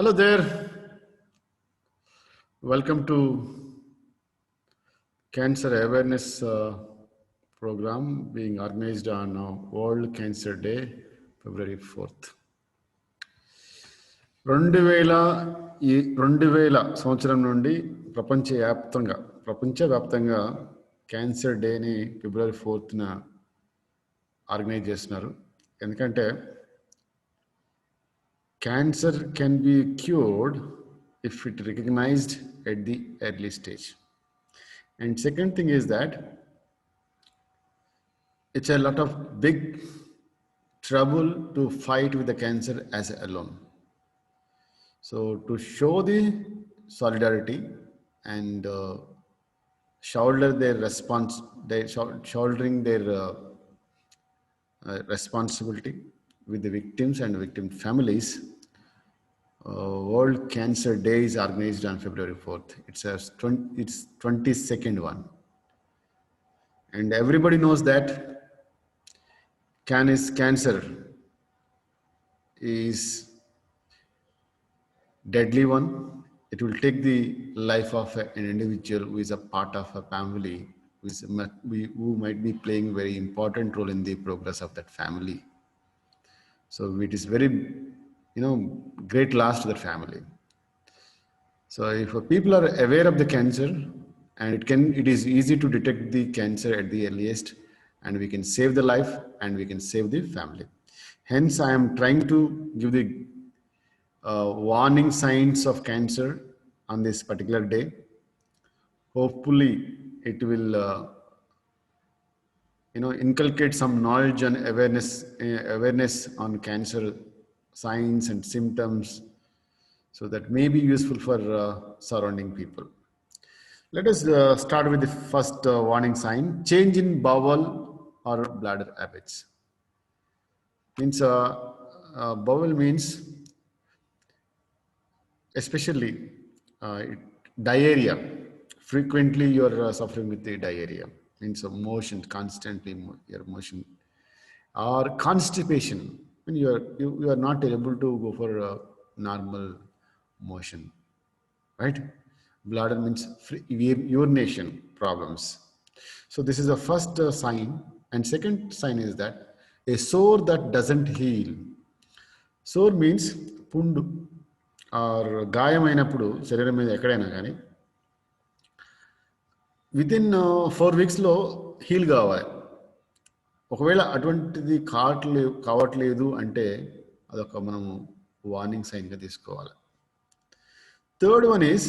Hello there. Welcome to Cancer Awareness Program being organized on World Cancer Day, February 4th. 2000 ఈ 2000 సంవత్సరం నుండి ప్రపంచవ్యాప్తంగా cancer డేని ఫిబ్రవరి 4th organise చేస్తున్నారు. ఎందుకంటే cancer can be cured if it recognized at the early stage. And second thing is that it's a lot of big trouble to fight with the cancer as alone. So to show the solidarity and shouldering their responsibility with the victims and victim families, World Cancer Day is organized on February 4th. It's 22nd one. And everybody knows that cancer is deadly one. It will take the life of an individual who is a part of a family, who might be playing a very important role in the progress of that family. So it is very, great loss to the family. So if people are aware of the cancer, and it is easy to detect the cancer at the earliest, and we can save the life and we can save the family. Hence, I am trying to give the warning signs of cancer on this particular day. Hopefully, it will inculcate some knowledge and awareness on cancer signs and symptoms, so that may be useful for surrounding people. Let us start with the first warning sign: change in bowel or bladder habits. Means bowel means especially diarrhea. Frequently you are suffering with the diarrhea. Means motion, constantly your motion, or constipation, when you are not able to go for a normal motion, right? Bladder means urination problems. So this is the first sign. And second sign is that a sore that doesn't heal. Sore means pundu or గాయమైనప్పుడు శరీరం మీద ఎక్కడైనా కానీ within 4 weeksలో heal కావాలి. ఒకవేళ అటువంటిది కావట్లేదు అంటే అదొక మనము వార్నింగ్ సైన్గా తీసుకోవాలి. Third one is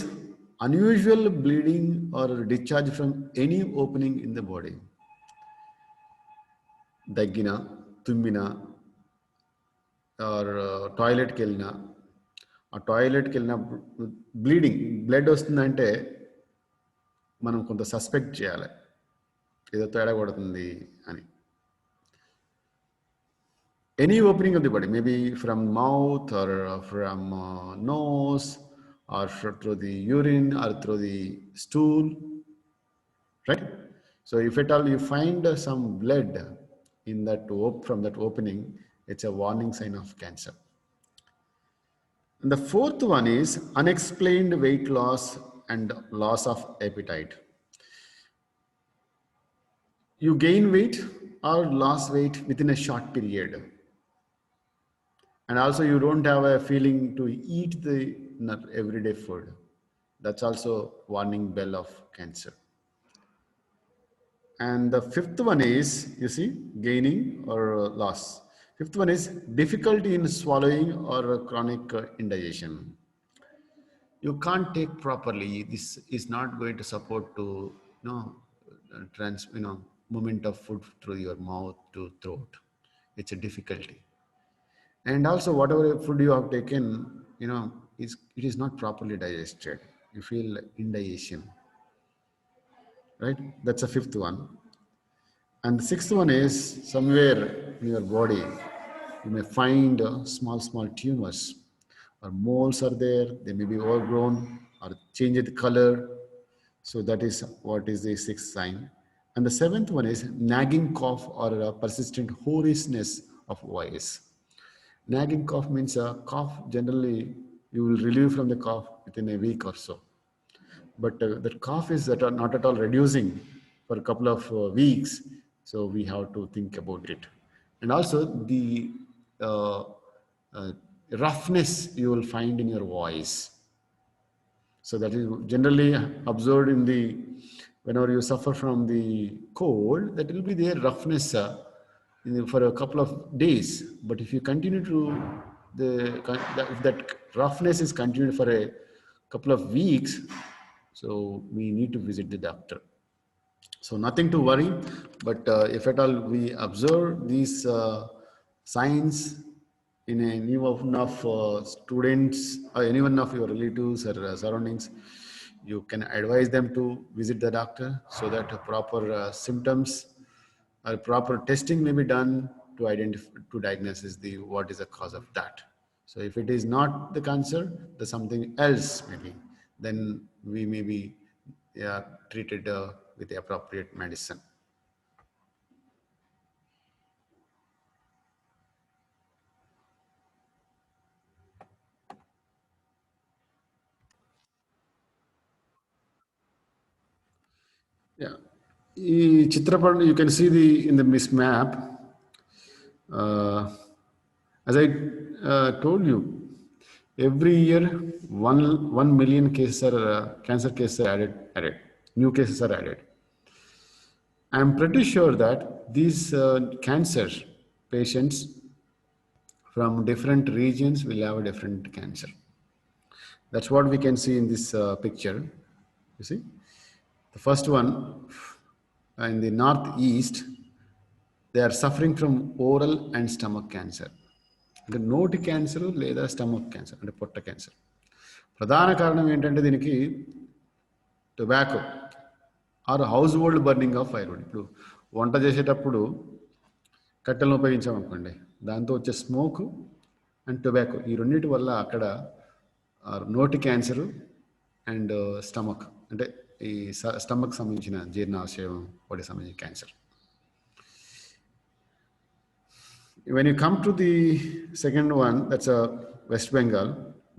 unusual bleeding or discharge from any opening in the body. దగ్గిన, తుమ్మిన, or టాయిలెట్కి వెళ్ళిన, ఆ టాయిలెట్కి వెళ్ళినప్పుడు బ్లడ్ వస్తుందంటే మనం కొంత సస్పెక్ట్ చేయాలి, ఏదో తేడా కొడుతుంది అని. Any opening of the body, maybe from mouth or from nose, or through the urine or through the stool, right? So if at all you find some blood in that from that opening, it's a warning sign of cancer. And the fourth one is unexplained weight loss and loss of appetite. You gain weight or lose weight within a short period, and also you don't have a feeling to eat the everyday food. That's also warning bell of cancer. And the fifth one is, you see, gaining or loss. Fifth one is difficulty in swallowing or chronic indigestion. You can't take properly. This is not going to support to movement of food through your mouth to throat. It's a difficulty. And also whatever food you have taken, it is not properly digested. You feel indigestion, right? That's the fifth one. And the sixth one is somewhere in your body you may find small tumors or moles are there. They may be overgrown or change the color. So that is what is the sixth sign. And the seventh one is nagging cough or a persistent hoarseness of voice. Nagging cough means a cough generally you will relieve from the cough within a week or so. But the cough is not at all reducing for a couple of weeks, so we have to think about it. And also the uh, uh, roughness you will find in your voice. So that is generally observed in the whenever you suffer from the cold, that will be there roughness for a couple of days. But if you continue to if that roughness is continued for a couple of weeks, so we need to visit the doctor. So nothing to worry, but if at all we observe these signs in any one of students or any one of your relatives or surroundings, you can advise them to visit the doctor so that proper symptoms or proper testing may be done to identify to diagnose the what is the cause of that. So if it is not the cancer, there's something else maybe. Then we may be yeah, treated with the appropriate medicine. Yeah. ఈ చిత్రపటం you can see the in the miss map. Uh, as I told you, every year 1 million cases are cancer cases are added. New cases are added. I'm pretty sure that these cancer patients from different regions will have a different cancer. That's what we can see in this picture. You see, the first one in the northeast, they are suffering from oral and stomach cancer. అంటే నోటి cancer లేదా stomach cancer అంటే పొట్ట cancer. ప్రధాన కారణం ఏంటంటే దీనికి tobacco or household burning of firewood. ఇప్పుడు వంట చేసేటప్పుడు కట్టెలను ఉపయోగించామనుకోండి, దాంతో వచ్చే స్మోక్ అండ్ టొబాకో ఈ రెండింటి వల్ల అక్కడ నోటి క్యాన్సరు అండ్ స్టమక్ అంటే ఈ స్టమక్ సంబంధించిన జీర్ణాశయం వాటికి సంబంధించిన cancer. When you come to the second one, that's a West Bengal,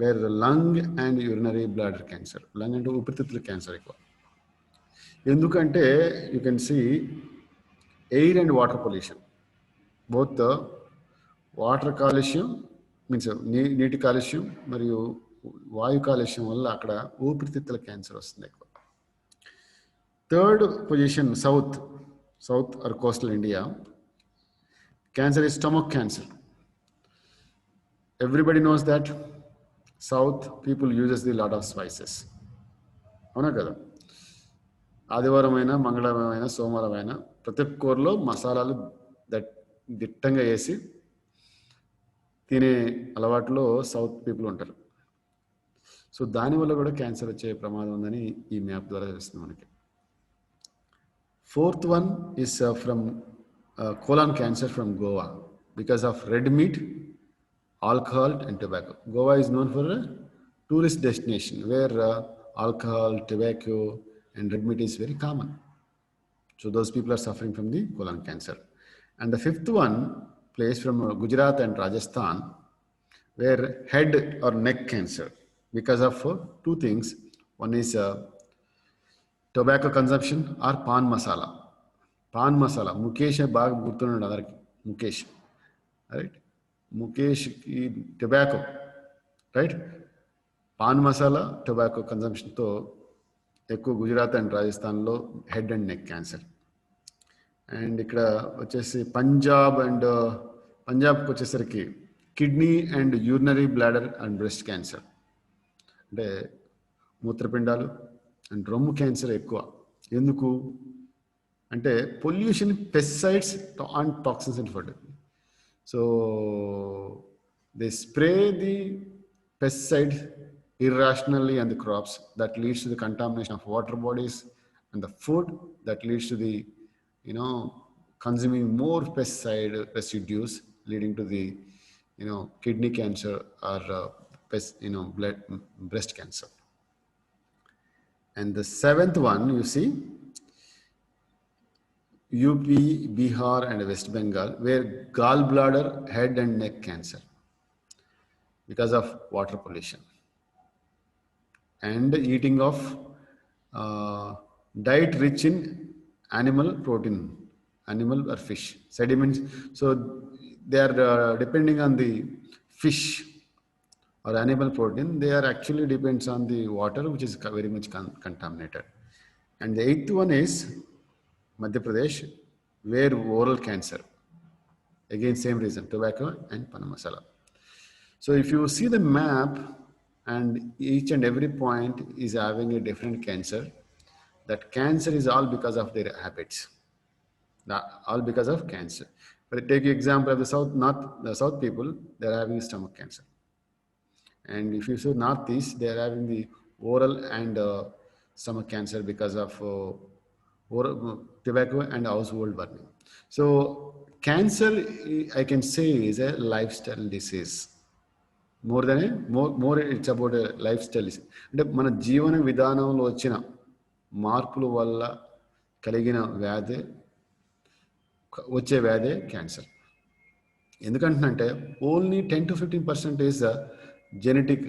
where the lung and urinary bladder cancer, lung and ఊపిరితిత్తుల క్యాన్సర్ ఎక్కువ. ఎందుకంటే you can see air and water pollution, both the water కాలుష్యం means నీటి కాలుష్యం మరియు వాయు కాలుష్యం వల్ల అక్కడ ఊపిరితిత్తుల క్యాన్సర్ వస్తుంది ఎక్కువ. Third position south or coastal India, cancer is stomach cancer. Everybody knows that South people uses the lot of spices. అవునా కదా, ఆదివారమైనా మంగళవారమైనా సోమవారమైనా ప్రతి కూరలో మసాలాలు దిట్టంగా వేసి తినే అలవాటులో సౌత్ పీపుల్ ఉంటారు. సో దానివల్ల కూడా క్యాన్సర్ వచ్చే ప్రమాదం ఉందని ఈ మ్యాప్ ద్వారా తెలుస్తుంది మనకి. Fourth one is from colon cancer from Goa because of red meat, alcohol and tobacco. Goa is known for a tourist destination where alcohol, tobacco and red meat is very common. So those people are suffering from the colon cancer. And the fifth one place from Gujarat and Rajasthan where head or neck cancer because of two things. One is tobacco consumption or pan masala. Pan masala, Mukesh బాగా గుర్తున్నాడు అందరికి, Mukesh right, ముఖేష్కి tobacco right, pan masala tobacco కన్జంప్షన్తో ఎక్కువ Gujarat and రాజస్థాన్లో head and neck cancer. And ఇక్కడ వచ్చేసి పంజాబ్కి వచ్చేసరికి kidney and urinary bladder and breast cancer అంటే మూత్రపిండాలు అండ్ రొమ్ము క్యాన్సర్ ఎక్కువ. ఎందుకు అంటే pollution, pesticides and toxins in food. So they spray the pesticide irrationally on the crops that leads to the contamination of water bodies and the food that leads to the consuming more pesticide residues leading to the kidney cancer or breast cancer. And the seventh one you see UP, Bihar and West Bengal where gallbladder, head and neck cancer because of water pollution. and eating of uh, diet rich in animal protein, animal or fish sediments. So they are depending on the fish or animal protein. They are actually depends on the water, which is very much contaminated. And the eighth one is Madhya Pradesh, where oral cancer, again same reason, tobacco and pan masala. So if you see the map, and each and every point is having a different cancer, that cancer is all because of their habits, all because of cancer. But take example of the south, not the south people, they are having stomach cancer. And if you see northeast, they are having the oral and stomach cancer because of tobacco and household burning. So cancer, I can say, is a lifestyle disease. More it's about life style. అంటే మన జీవన విధానంలో వచ్చిన మార్పుల వల్ల కలిగిన వ్యాధి, వచ్చే వ్యాధి క్యాన్సర్. ఎందుకంటున్నంటే only 10 to 15% is the genetic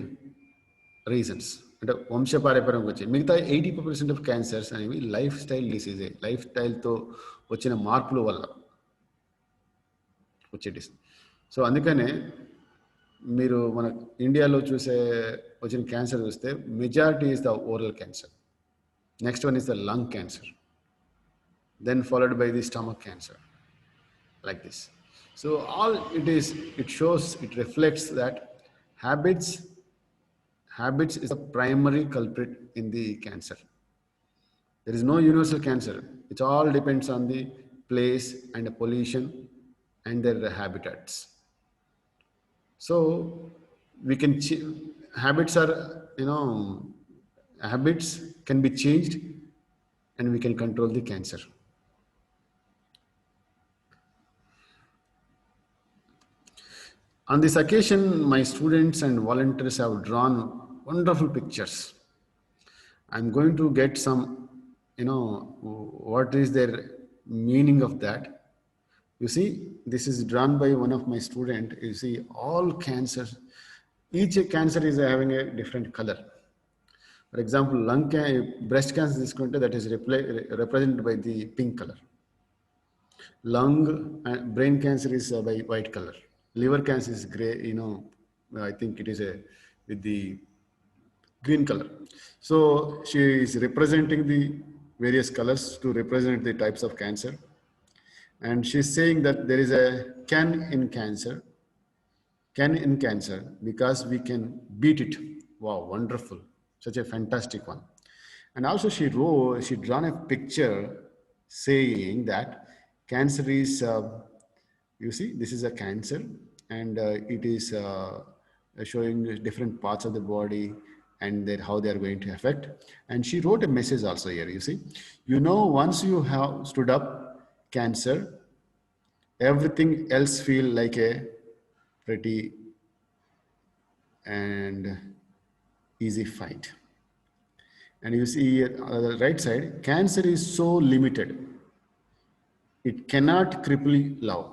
reasons, అంటే వంశపారంపర్యంగా వచ్చాయి. మిగతా 80% ఆఫ్ క్యాన్సర్స్ అనేవి లైఫ్ స్టైల్ డిసీజే, లైఫ్ స్టైల్తో వచ్చిన మార్పుల వల్ల వచ్చే డిసీజ్. సో అందుకనే మీరు మన ఇండియాలో చూసే వచ్చిన క్యాన్సర్ చూస్తే majority is the oral cancer, next one is the lung cancer, then followed by the stomach cancer, like this. So all it is, it shows, it reflects that habits is the primary culprit in the cancer. There is no universal cancer. It all depends on the place and the pollution and their habitats. So we can habits are, habits can be changed, and we can control the cancer. On this occasion, my students and volunteers have drawn wonderful pictures. I'm going to get some, what is their meaning of that. You see, this is drawn by one of my students. You see, all cancers, each cancer is having a different color. For example, breast cancer is that is represented by the pink color. Lung and brain cancer is by white color. Liver cancer is gray, I think it is with the green color. So she is representing the various colors to represent the types of cancer. And she's saying that there is a can in cancer because we can beat it. Wow, wonderful. Such a fantastic one. And also she drawn a picture saying that cancer is, you see, this is a cancer, and it is showing different parts of the body and how they are going to affect. And she wrote a message also here, you see. Once you have stood up cancer, everything else feel like a pretty and easy fight. And you see on the right side, cancer is so limited. It cannot cripple love.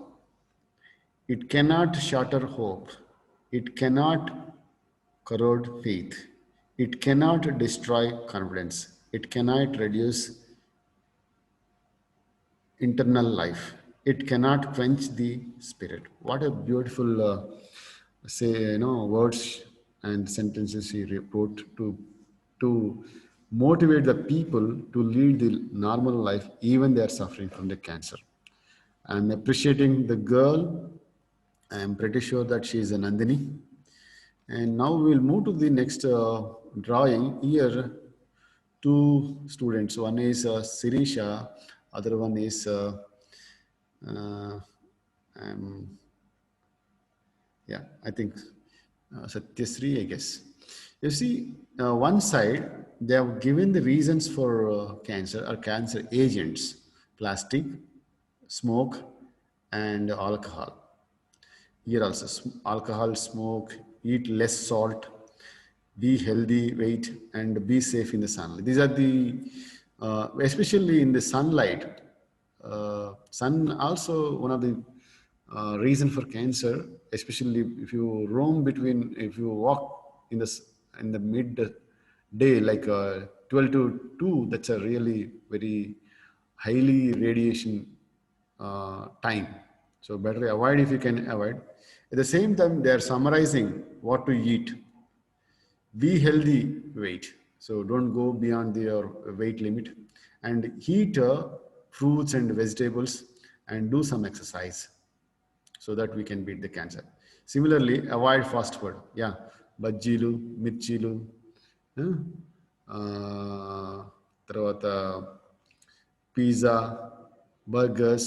It cannot shatter hope. It cannot corrode faith. It cannot destroy confidence. It cannot reduce internal life. It cannot quench the spirit. What a beautiful words and sentences he wrote to motivate the people to lead the normal life even they are suffering from the cancer. I'm appreciating the girl. I'm pretty sure that she is a Nandini. And now we'll move to the next drawing. Here, two students. One is Sirisha, other one is I think Satyasri, I guess. You see, one side, they have given the reasons for cancer or cancer agents: plastic, smoke, and alcohol. Here also, alcohol, smoke, eat less salt, be healthy, wait, and be safe in the sunlight. These are the, especially in the sunlight. Sun also one of the reason for cancer, especially if you roam between, if you walk in the day, like 12 to 2, that's a really very highly radiation time. So better avoid if you can avoid. At the same time, they are summarizing what to eat. Be healthy weight. So don't go beyond your weight limit, and eat fruits and vegetables, and do some exercise so that we can beat the cancer. Similarly, avoid fast food. Yeah, బజ్జీలు మిర్చీలు తర్వాత pizza, burgers,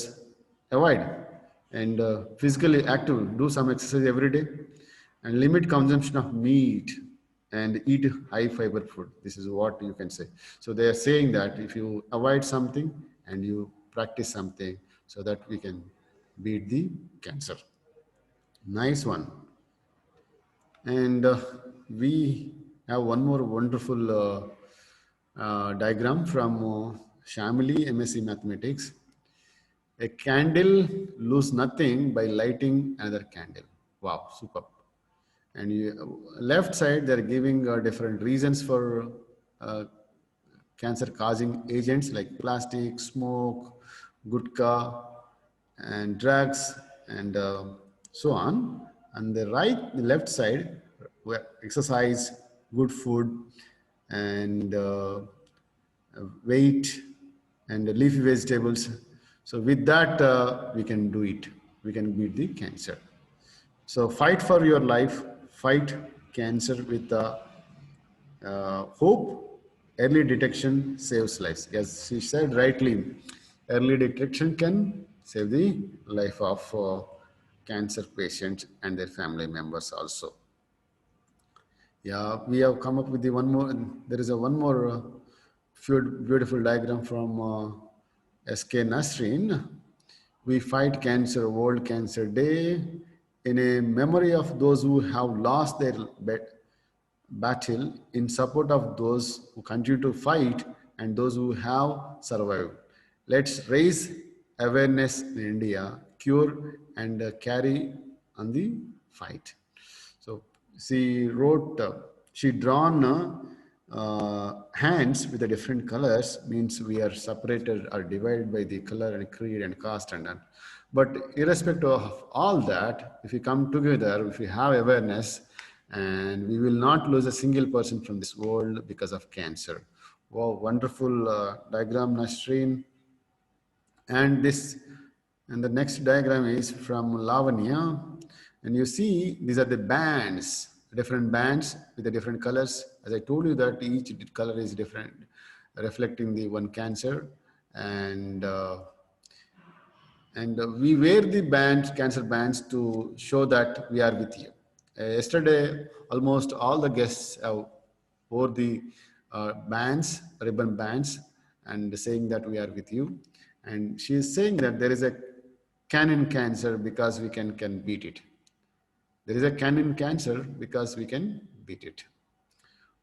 avoid. And physically active, do some exercise every day, and limit consumption of meat, and eat high fiber food. This is what you can say. So they are saying that if you avoid something and you practice something, so that we can beat the cancer. Nice one. And we have one more wonderful diagram from Shamili, MSc Mathematics. A candle lose nothing by lighting another candle. Wow, super. And left side, they're giving different reasons for uh, cancer causing agents like plastic, smoke, gutka, and drugs, and so on. And the left side, where exercise, good food, and weight, and leafy vegetables. So with that, we can do it. We can beat the cancer. So fight for your life. Fight cancer with hope. Early detection saves lives. As she said rightly, early detection can save the life of cancer patients and their family members also. Yeah, we have come up with the one more. There is a one more beautiful diagram from S.K. Nasrin. We fight cancer, World Cancer Day, in a memory of those who have lost their battle, in support of those who continue to fight and those who have survived. Let's raise awareness in India, cure and carry on the fight. So she wrote, she drawn hands with the different colors, means we are separated or divided by the color and creed and caste and that. But irrespective of all that, if we come together, if we have awareness, and we will not lose a single person from this world because of cancer. Wow, wonderful diagram, Nasreen. And this, and the next diagram is from Lavanya. And you see, these are the bands, different bands with the different colors. As I told you that each color is different, reflecting the one cancer. And we wear the bands, cancer bands, to show that we are with you. Yesterday, almost all the guests wore the bands, ribbon bands, and saying that we are with you. And she is saying that there is a can in cancer because we can beat it. There is a can in cancer because we can beat it.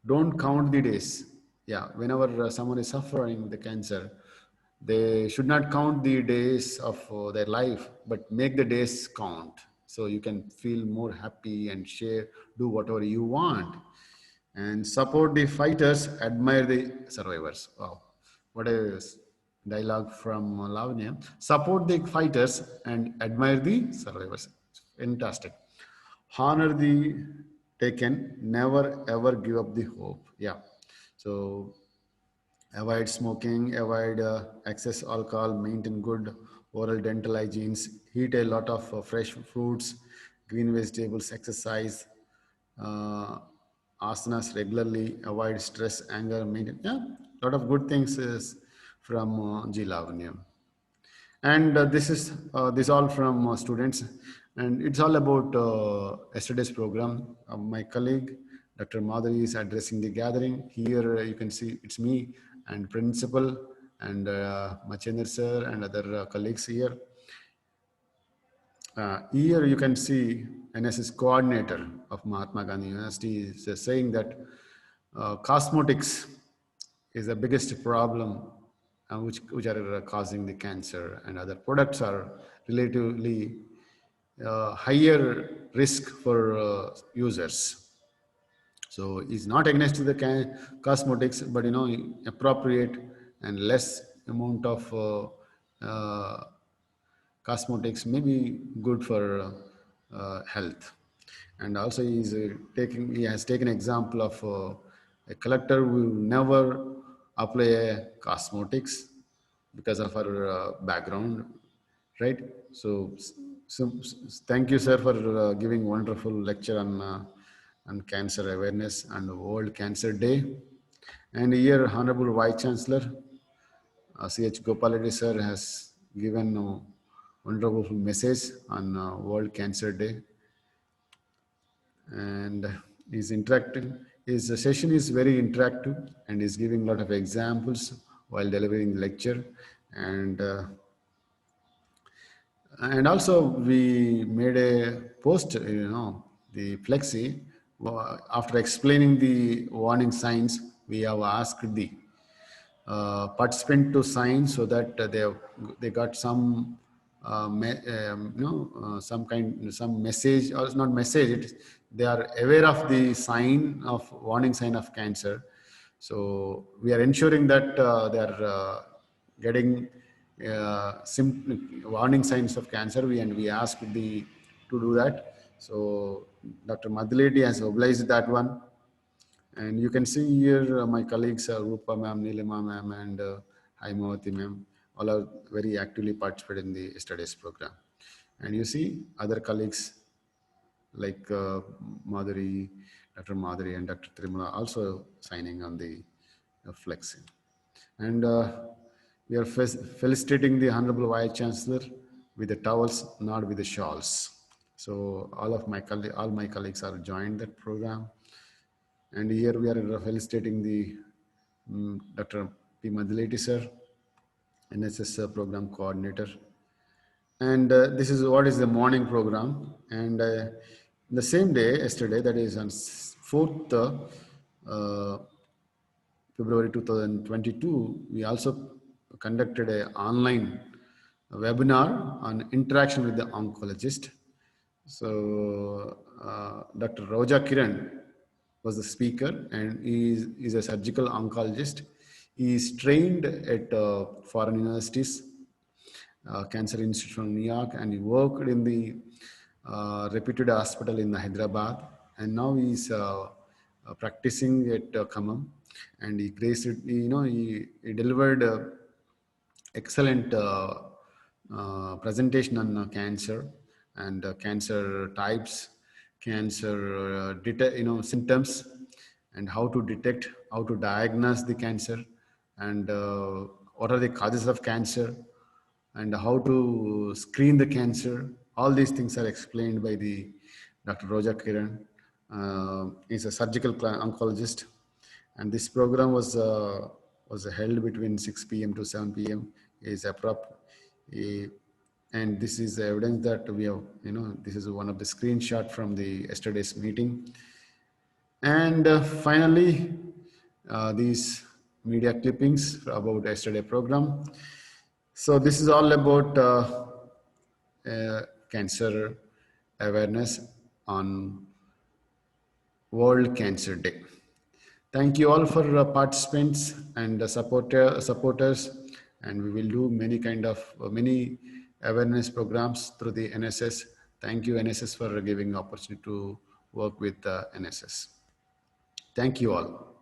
Don't count the days. Yeah, whenever someone is suffering the cancer, they should not count the days of their life, but make the days count. So you can feel more happy and share, do whatever you want. And support the fighters, admire the survivors. Wow, what a dialogue from Lavanya. Support the fighters and admire the survivors. Fantastic. Honor the taken, never ever give up the hope. Yeah. So avoid smoking, avoid excess alcohol, maintain good oral dental hygienes, eat a lot of fresh fruits, green vegetables, exercise, uh, asanas regularly, avoid stress, anger, maintain. Yeah, lot of good things is from G. Lavanya. And this all from students, and it's all about yesterday's program. My colleague Dr. Madhuri is addressing the gathering. Here you can see it's me and principal and Machendra sir and other colleagues here. Here you can see NSS coordinator of Mahatma Gandhi University is saying that cosmetics is the biggest problem which are causing the cancer, and other products are relatively higher risk for users. So it's not against the cosmetics, but appropriate and less amount of cosmetics may be good for health. And also he has taken example of a collector who never apply a cosmetics because of her background, right? So thank you, sir, for giving wonderful lecture on cancer awareness and World Cancer Day. And here, Honorable Vice Chancellor C.H. Gopal sir has given a wonderful message on World Cancer Day, and is interactive. His session is very interactive and is giving a lot of examples while delivering the lecture, and also we made a post, the flexi. After explaining the warning signs, we have asked the participant to sign so that they got some some message, or it's not message, they are aware of the sign of warning sign of cancer. So we are ensuring that they are getting warning signs of cancer, and we ask the to do that. So Dr. Madhuleti has obliged that one. And you can see here my colleagues, Rupa ma'am, Nilima ma'am, and Haimawati ma'am, all are very actively participated in the studies program. And you see other colleagues like Madhuri, Dr. Madhuri and Dr. Trimala also signing on the flex. And we are felicitating the Honorable Vice Chancellor with the towels, not with the shawls. So all my colleagues are joined that program. And here we are felicitating the Dr. P. Madhuleti sir, NSS program coordinator. And this is what is the morning program. And the same day, yesterday, that is on 4th February 2022, we also conducted an online webinar on interaction with the oncologist. So Dr. Roja Kiran was the speaker, and is a surgical oncologist. He is trained at foreign universities, Cancer Institute from New York, and he worked in the reputed hospital in Hyderabad. And now he's practicing at Khammam, and he delivered excellent presentation on cancer and cancer types, cancer symptoms, and how to detect, how to diagnose the cancer, and what are the causes of cancer, and how to screen the cancer. All these things are explained by the Dr. Roja Kiran. He's a surgical oncologist, and this program was held between 6 p.m. to 7 p.m. Is and this is the evidence that we have. This is one of the screenshot from the yesterday's meeting. And finally, these media clippings about yesterday program. So this is all about cancer awareness on World Cancer Day. Thank you all for participants and supporters, and we will do many awareness programs through the NSS. Thank you, NSS, for giving opportunity to work with NSS. Thank you all.